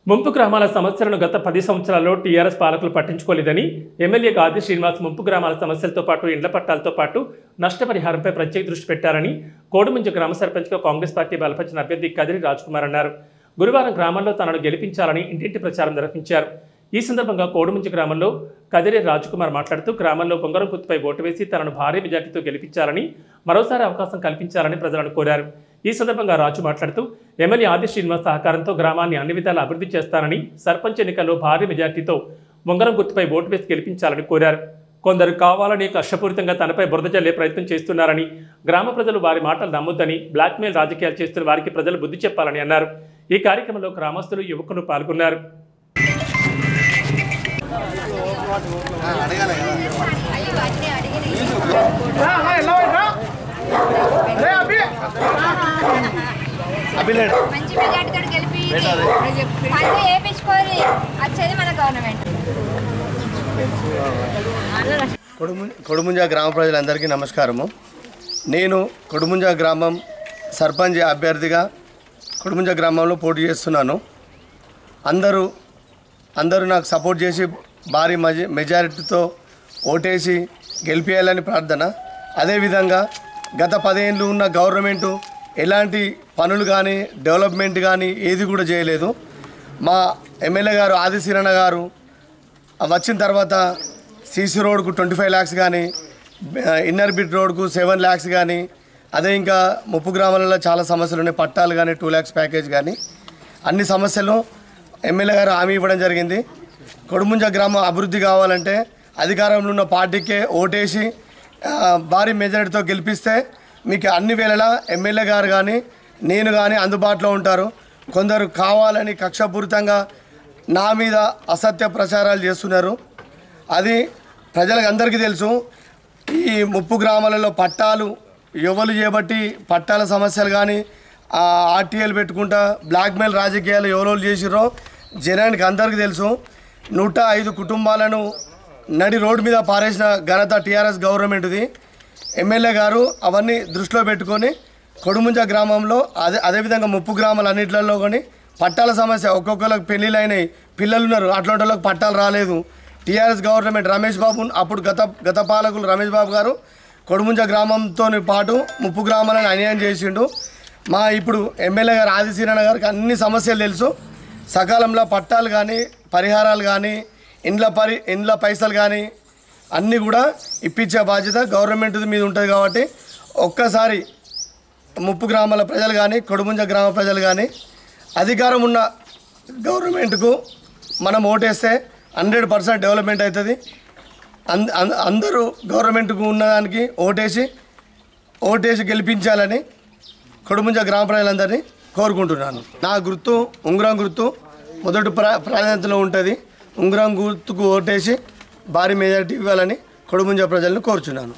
ముంపు గ్రామాల సమస్యలను గత 10 సంవత్సరాల్లో టీఆర్ఎస్ పాలకులు పట్టించుకోలేదని ఎమ్మెల్యే గాది శ్రీనివాస్ ముంపు గ్రామాల సమస్యలతో పాటు ఇండ్ల పట్టాలతో పాటు నష్టపరిహారంపై ప్రత్యేక దృష్టి పెట్టారని కోడుముంజ గ్రామ సర్పంచ్గా కాంగ్రెస్ పార్టీ బలపరిచిన అభ్యర్థి కదిరి రాజ్కుమార్ అన్నారు. గురువారం గ్రామంలో తనను గెలిపించాలని ఇంటింటి ప్రచారం నిర్వహించారు. ఈ సందర్భంగా కోడుముంజ గ్రామంలో కదిరి రాజ్కుమార్ మాట్లాడుతూ గ్రామంలో బొంగరం గుర్తుపై ఓటు వేసి తనను భారీ మెజార్టీతో గెలిపించాలని మరోసారి అవకాశం కల్పించాలని ప్రజలను కోరారు. ఈ సందర్భంగా రాజు మాట్లాడుతూ ఎమ్మెల్యే ఆది శ్రీనివాస్ సహకారంతో గ్రామాన్ని అన్ని విధాలా అభివృద్ధి చేస్తానని, సర్పంచ్ ఎన్నికల్లో భారీ మెజార్టీతో బొంగరం గుర్తుపై ఓటు వేసి గెలిపించాలని కోరారు. కొందరు కావాలని కష్టపూరితంగా తనపై బురద జల్లే ప్రయత్నం చేస్తున్నారని, గ్రామ ప్రజలు వారి మాటలు నమ్మొద్దని, బ్లాక్మెయిల్ రాజకీయాలు చేస్తున్న వారికి ప్రజలు బుద్ధి చెప్పాలని అన్నారు. ఈ కార్యక్రమంలో గ్రామస్తులు, యువకులు పాల్గొన్నారు. మంచి మెజార్టీతో గెలిపి పనులు వేయించుకొని వచ్చేది మన గవర్నమెంట్. కొడుముంజ గ్రామ ప్రజలందరికీ నమస్కారము. నేను కొడుముంజ గ్రామం సర్పంచ్ అభ్యర్థిగా కొడుముంజ గ్రామంలో పోటీ చేస్తున్నాను. అందరూ నాకు సపోర్ట్ చేసి భారీ మెజారిటీతో ఓటేసి గెలిపేయాలని ప్రార్థన. అదేవిధంగా గత 10 ఏళ్ళు ఉన్న గవర్నమెంటు ఎలాంటి పనులు కానీ డెవలప్మెంట్ కానీ ఏది కూడా చేయలేదు. మా ఎమ్మెల్యే గారు ఆది శ్రీరణ గారు వచ్చిన తర్వాత సీసీ రోడ్కు 25 lakhs కానీ, ఇన్నర్ బిట్ రోడ్కు 7 lakhs కానీ, అదే ఇంకా ముప్పు గ్రామాలలో చాలా సమస్యలు ఉన్నాయి. పట్టాలు కానీ 2 lakhs ప్యాకేజ్ కానీ అన్ని సమస్యలు ఎమ్మెల్యే గారు హామీ ఇవ్వడం జరిగింది. కొడుముంజ గ్రామం అభివృద్ధి కావాలంటే అధికారంలో ఉన్న పార్టీకే ఓటేసి భారీ మెజారిటీతో గెలిపిస్తే మీకు అన్ని వేళలా ఎమ్మెల్యే గారు కానీ నేను కానీ అందుబాటులో ఉంటారు. కొందరు కావాలని కక్షపూరితంగా నా మీద అసత్య ప్రచారాలు చేస్తున్నారు. అది ప్రజలకు అందరికీ తెలుసు. ఈ ముప్పు గ్రామాలలో పట్టాలు ఎవరు చేయబట్టి పట్టాల సమస్యలు కానీ ఆర్టీఎల్ పెట్టుకుంటా బ్లాక్మెయిల్ రాజకీయాలు ఎవరు చేసిరో జనానికి అందరికీ తెలుసు. 105 కుటుంబాలను నడి రోడ్డు మీద పారేసిన ఘనత టీఆర్ఎస్ గవర్నమెంట్ది. ఎమ్మెల్యే గారు అవన్నీ దృష్టిలో పెట్టుకొని కొడుముంజ గ్రామంలో అదేవిధంగా ముప్పు గ్రామాలన్నింటిలో కానీ పట్టాల సమస్య ఒక్కొక్కరికి పెళ్ళిళ్ళు అయినాయి, పిల్లలు ఉన్నారు, అట్లాంటి వాళ్ళకి పట్టాలు రాలేదు. టీఆర్ఎస్ గవర్నమెంట్ రమేష్ బాబు అప్పుడు గత పాలకులు రమేష్ బాబు గారు కొడుముంజ గ్రామంతో పాటు ముప్పు గ్రామాలను అన్యాయం చేసిండు. మా ఇప్పుడు ఎమ్మెల్యే గారు ఆది శ్రీరణ గారికి అన్ని సమస్యలు తెలుసు. సకాలంలో పట్టాలు కానీ పరిహారాలు కానీ ఇండ్ల పైసలు కానీ అన్నీ కూడా ఇప్పించే బాధ్యత గవర్నమెంట్ మీద ఉంటుంది. కాబట్టి ఒక్కసారి ముప్పు గ్రామాల ప్రజలు కానీ కొడుముంజ గ్రామ ప్రజలు కానీ అధికారం ఉన్న గవర్నమెంట్కు మనం ఓటేస్తే 100% డెవలప్మెంట్ అవుతుంది. అందరూ గవర్నమెంట్కు ఉన్నదానికి ఓటేసి గెలిపించాలని కొడుముంజ గ్రామ ప్రజలందరినీ కోరుకుంటున్నాను. నా గుర్తు ఉంగరం గుర్తు మొదటి ప్రాధాన్యతలో ఉంటుంది. ఉంగరం గుర్తుకు ఓటేసి భారీ మెజారిటీ ఇవ్వాలని కొడుముంజ ప్రజలను కోరుచున్నాను.